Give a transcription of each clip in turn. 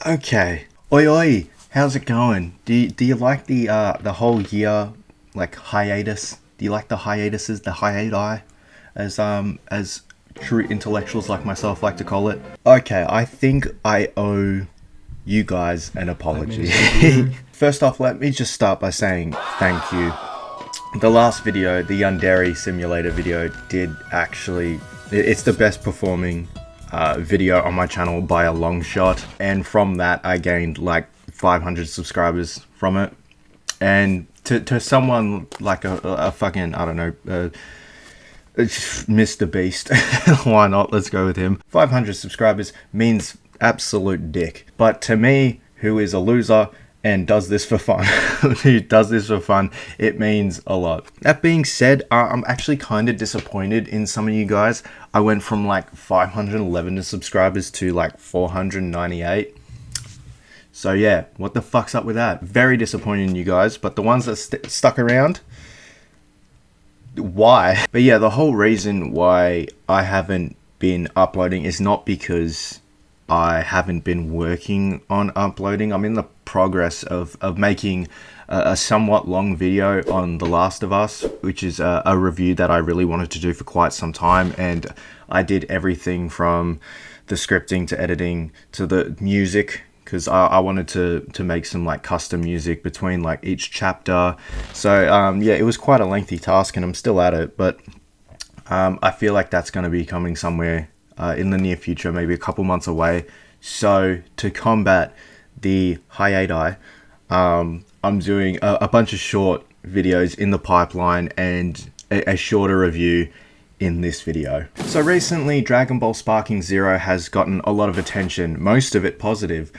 Okay. Oi oi, how's it going? Do you like the whole year like hiatus? Do you like the hiatuses, the hiati, as true intellectuals like myself like to call it? Okay, I think I owe you guys an apology. First off, let me just start by saying thank you. The last video, the Yandere Simulator video, did actually... It's the best performing video on my channel by a long shot. And from that, I gained like 500 subscribers from it. And to someone like a fucking, I don't know, Mr. Beast, why not? Let's go with him. 500 subscribers means absolute dick. But to me, who is a loser and does this for fun, it means a lot. That being said, I'm actually kind of disappointed in some of you guys. I went from like 511 subscribers to like 498. So yeah, what the fuck's up with that? Very disappointed in you guys, but the ones that stuck around, why? But yeah, the whole reason why I haven't been uploading is not because I haven't been working on uploading. I'm in the progress of making a somewhat long video on The Last of Us, which is a review that I really wanted to do for quite some time, and I did everything from the scripting to editing to the music, because I wanted to make some like custom music between like each chapter. So yeah, it was quite a lengthy task and I'm still at it, but I feel like that's going to be coming somewhere in the near future, maybe a couple months away. So to combat the hiati, I'm doing a bunch of short videos in the pipeline and a shorter review in this video. So recently, Dragon Ball Sparking Zero has gotten a lot of attention, most of it positive.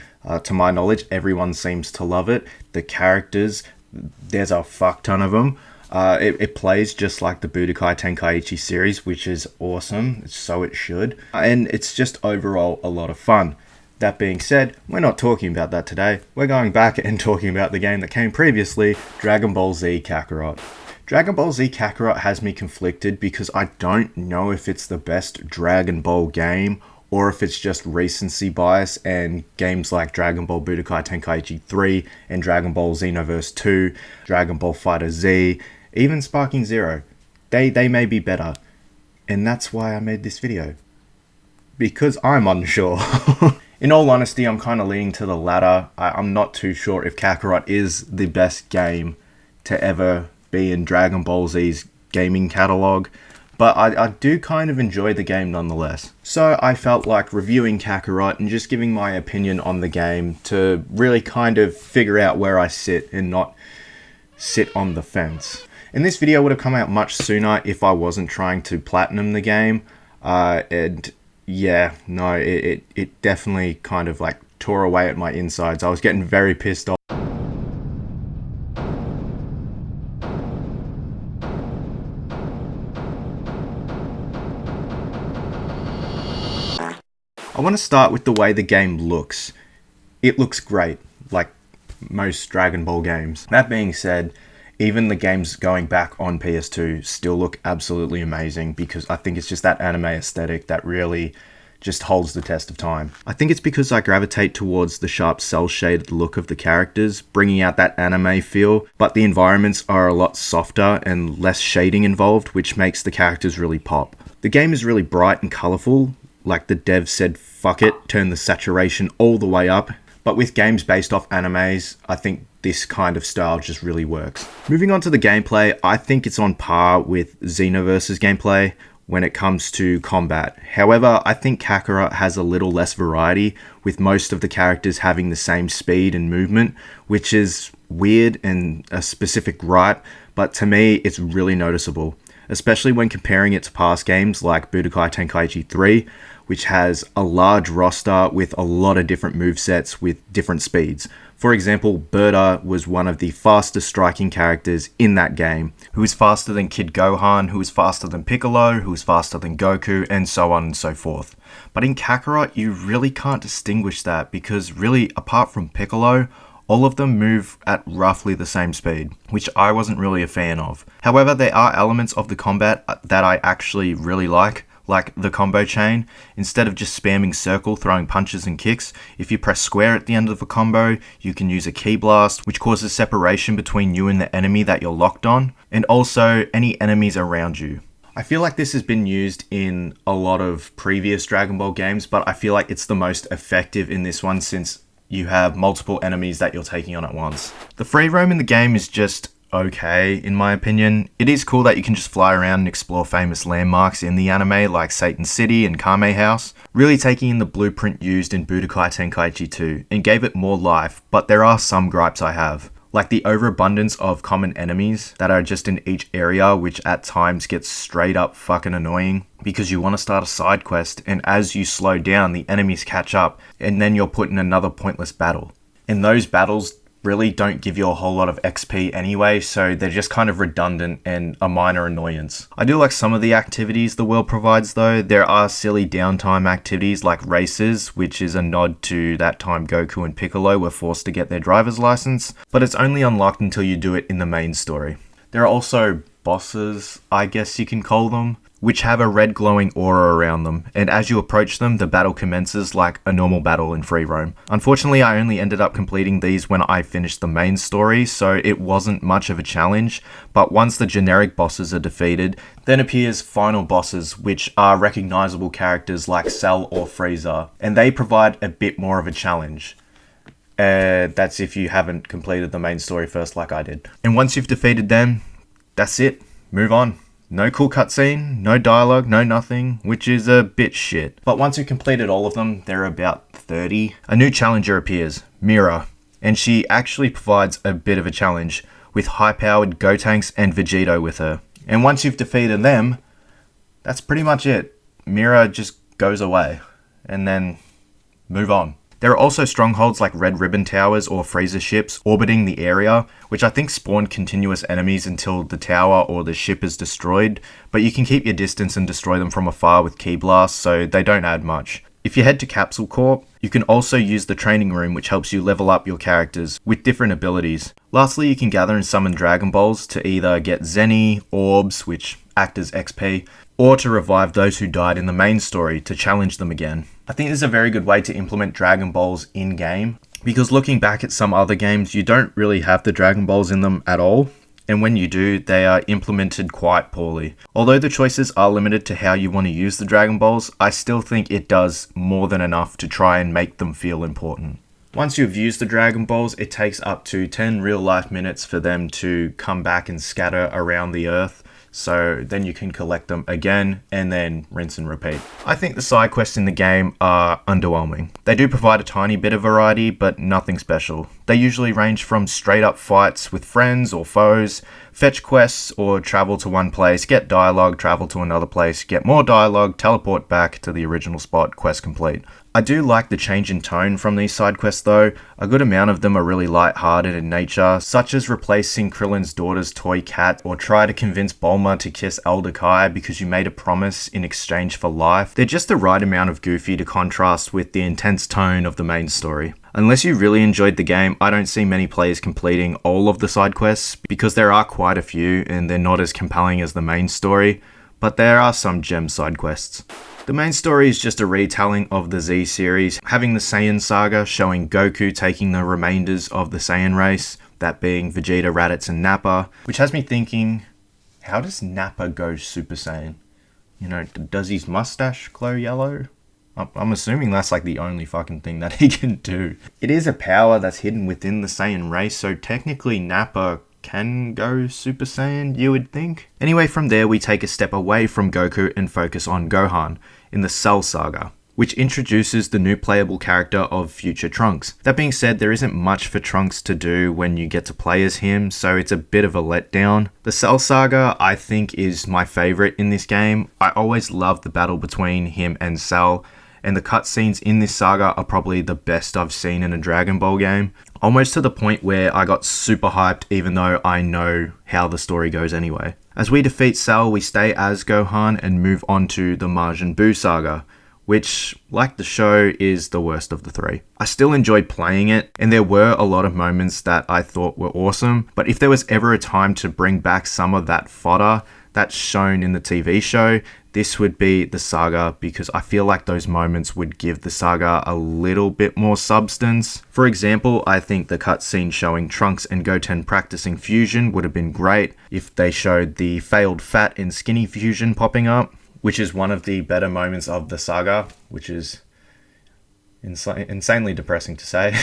To my knowledge, everyone seems to love it. The characters, there's a fuck ton of them. It plays just like the Budokai Tenkaichi series, which is awesome, so it should. And it's just overall a lot of fun. That being said, we're not talking about that today. We're going back and talking about the game that came previously, Dragon Ball Z Kakarot. Dragon Ball Z Kakarot has me conflicted because I don't know if it's the best Dragon Ball game or if it's just recency bias, and games like Dragon Ball Budokai Tenkaichi 3 and Dragon Ball Xenoverse 2, Dragon Ball FighterZ, even Sparking Zero, they may be better. And that's why I made this video. Because I'm unsure. In all honesty, I'm kind of leaning to the latter. I'm not too sure if Kakarot is the best game to ever be in Dragon Ball Z's gaming catalog, but I do kind of enjoy the game nonetheless. So I felt like reviewing Kakarot and just giving my opinion on the game to really kind of figure out where I sit and not sit on the fence. And this video would have come out much sooner if I wasn't trying to platinum the game, and yeah, no, it definitely kind of like tore away at my insides. I was getting very pissed off. I want to start with the way the game looks. It looks great, like most Dragon Ball games. That being said, even the games going back on PS2 still look absolutely amazing, because I think it's just that anime aesthetic that really just holds the test of time. I think it's because I gravitate towards the sharp cel-shaded look of the characters, bringing out that anime feel, but the environments are a lot softer and less shading involved, which makes the characters really pop. The game is really bright and colourful, like the dev said, fuck it, turn the saturation all the way up. But with games based off animes, I think this kind of style just really works. Moving on to the gameplay, I think it's on par with Xenoverse's gameplay when it comes to combat. However, I think Kakarot has a little less variety, with most of the characters having the same speed and movement, which is weird and a specific gripe, but to me, it's really noticeable, especially when comparing it to past games like Budokai Tenkaichi 3, which has a large roster with a lot of different movesets with different speeds. For example, Berta was one of the fastest striking characters in that game, who is faster than Kid Gohan, who is faster than Piccolo, who is faster than Goku, and so on and so forth. But in Kakarot, you really can't distinguish that, because really, apart from Piccolo, all of them move at roughly the same speed, which I wasn't really a fan of. However, there are elements of the combat that I actually really like like the combo chain. Instead of just spamming circle, throwing punches and kicks, if you press square at the end of a combo, you can use a ki blast, which causes separation between you and the enemy that you're locked on, and also any enemies around you. I feel like this has been used in a lot of previous Dragon Ball games, but I feel like it's the most effective in this one since you have multiple enemies that you're taking on at once. The free roam in the game is just okay, in my opinion. It is cool that you can just fly around and explore famous landmarks in the anime like Satan City and Kame House, really taking in the blueprint used in Budokai Tenkaichi 2 and gave it more life, but there are some gripes I have. Like the overabundance of common enemies that are just in each area, which at times gets straight up fucking annoying because you want to start a side quest and as you slow down, the enemies catch up and then you're put in another pointless battle. And those battles really don't give you a whole lot of XP anyway, so they're just kind of redundant and a minor annoyance. I do like some of the activities the world provides though. There are silly downtime activities like races, which is a nod to that time Goku and Piccolo were forced to get their driver's license, but it's only unlocked until you do it in the main story. There are also bosses, I guess you can call them, which have a red glowing aura around them, and as you approach them, the battle commences like a normal battle in free roam. Unfortunately, I only ended up completing these when I finished the main story, so it wasn't much of a challenge, but once the generic bosses are defeated, then appears final bosses, which are recognizable characters like Cell or Frieza, and they provide a bit more of a challenge. That's if you haven't completed the main story first like I did. And once you've defeated them, that's it. Move on. No cool cutscene, no dialogue, no nothing, which is a bit shit. But once you've completed all of them, there are about 30, a new challenger appears, Mira, and she actually provides a bit of a challenge with high-powered Gotenks and Vegito with her. And once you've defeated them, that's pretty much it. Mira just goes away, and then move on. There are also strongholds like Red Ribbon Towers or Frieza ships orbiting the area, which I think spawn continuous enemies until the tower or the ship is destroyed, but you can keep your distance and destroy them from afar with ki blasts, so they don't add much. If you head to Capsule Corp, you can also use the training room, which helps you level up your characters with different abilities. Lastly, you can gather and summon Dragon Balls to either get Zeni, Orbs, which act as XP, or to revive those who died in the main story to challenge them again. I think this is a very good way to implement Dragon Balls in-game, because looking back at some other games, you don't really have the Dragon Balls in them at all, and when you do, they are implemented quite poorly. Although the choices are limited to how you want to use the Dragon Balls, I still think it does more than enough to try and make them feel important. Once you've used the Dragon Balls, it takes up to 10 real-life minutes for them to come back and scatter around the Earth, so then you can collect them again and then rinse and repeat. I think the side quests in the game are underwhelming. They do provide a tiny bit of variety, but nothing special. They usually range from straight up fights with friends or foes, fetch quests or travel to one place, get dialogue, travel to another place, get more dialogue, teleport back to the original spot, quest complete. I do like the change in tone from these side quests though. A good amount of them are really light-hearted in nature, such as replacing Krillin's daughter's toy cat or try to convince Bulma to kiss Elder Kai because you made a promise in exchange for life. They're just the right amount of goofy to contrast with the intense tone of the main story. Unless you really enjoyed the game, I don't see many players completing all of the side quests because there are quite a few and they're not as compelling as the main story, but there are some gem side quests. The main story is just a retelling of the Z series, having the Saiyan saga showing Goku taking the remainders of the Saiyan race, that being Vegeta, Raditz and Nappa, which has me thinking, how does Nappa go Super Saiyan? You know, does his mustache glow yellow? I'm assuming that's like the only fucking thing that he can do. It is a power that's hidden within the Saiyan race, so technically Nappa can go Super Saiyan, you would think. Anyway, from there we take a step away from Goku and focus on Gohan in the Cell Saga, which introduces the new playable character of Future Trunks. That being said, there isn't much for Trunks to do when you get to play as him, so it's a bit of a letdown. The Cell Saga, I think, is my favourite in this game. I always loved the battle between him and Cell, and the cutscenes in this saga are probably the best I've seen in a Dragon Ball game. Almost to the point where I got super hyped even though I know how the story goes anyway. As we defeat Cell, we stay as Gohan and move on to the Majin Buu saga, which, like the show, is the worst of the three. I still enjoyed playing it, and there were a lot of moments that I thought were awesome, but if there was ever a time to bring back some of that fodder that's shown in the TV show, this would be the saga, because I feel like those moments would give the saga a little bit more substance. For example, I think the cutscene showing Trunks and Goten practicing fusion would have been great if they showed the failed fat and skinny fusion popping up, which is one of the better moments of the saga, which is insanely depressing to say.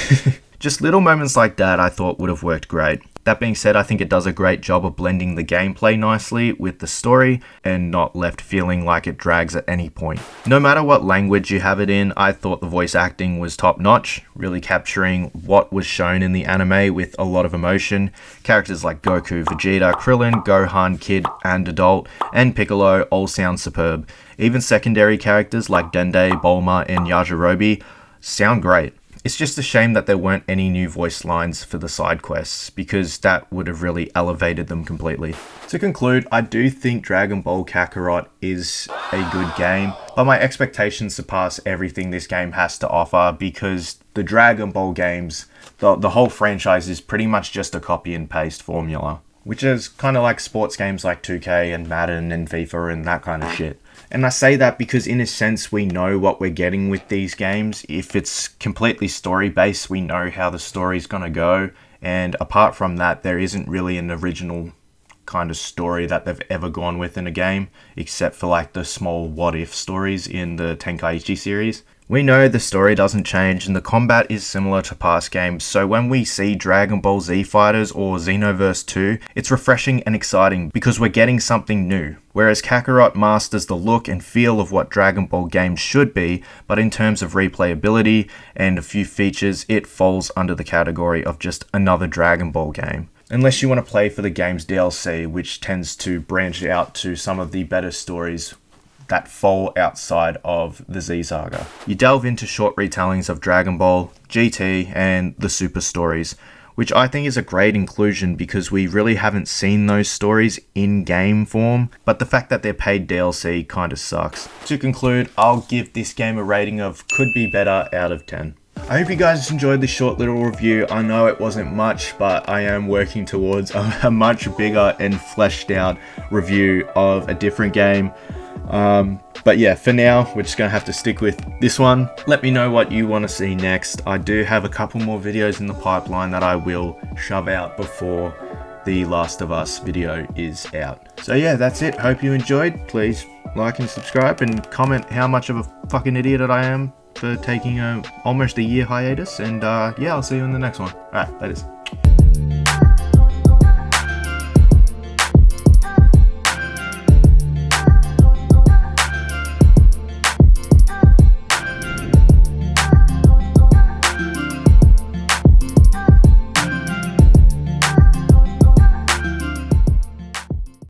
Just little moments like that I thought would have worked great. That being said, I think it does a great job of blending the gameplay nicely with the story and not left feeling like it drags at any point. No matter what language you have it in, I thought the voice acting was top notch, really capturing what was shown in the anime with a lot of emotion. Characters like Goku, Vegeta, Krillin, Gohan, Kid and Adult, and Piccolo all sound superb. Even secondary characters like Dende, Bulma, and Yajirobe sound great. It's just a shame that there weren't any new voice lines for the side quests, because that would have really elevated them completely. To conclude, I do think Dragon Ball Kakarot is a good game, but my expectations surpass everything this game has to offer, because the Dragon Ball games, the whole franchise is pretty much just a copy and paste formula, which is kind of like sports games like 2K and Madden and FIFA and that kind of shit. And I say that because in a sense we know what we're getting with these games. If it's completely story based, we know how the story's gonna go, and apart from that there isn't really an original kind of story that they've ever gone with in a game, except for like the small what if stories in the Tenkaichi series. We know the story doesn't change and the combat is similar to past games, so when we see Dragon Ball Z Fighters or Xenoverse 2, it's refreshing and exciting because we're getting something new. Whereas Kakarot masters the look and feel of what Dragon Ball games should be, but in terms of replayability and a few features, it falls under the category of just another Dragon Ball game. Unless you want to play for the game's DLC, which tends to branch out to some of the better stories that fall outside of the Z Saga. You delve into short retellings of Dragon Ball, GT, and the Super stories, which I think is a great inclusion because we really haven't seen those stories in game form, but the fact that they're paid DLC kind of sucks. To conclude, I'll give this game a rating of could be better out of 10. I hope you guys enjoyed this short little review. I know it wasn't much, but I am working towards a much bigger and fleshed out review of a different game. But yeah, for now, we're just going to have to stick with this one. Let me know what you want to see next. I do have a couple more videos in the pipeline that I will shove out before the Last of Us video is out. So yeah, that's it. Hope you enjoyed. Please like and subscribe and comment how much of a fucking idiot I am for taking almost a year hiatus. And yeah, I'll see you in the next one. Alright, that is.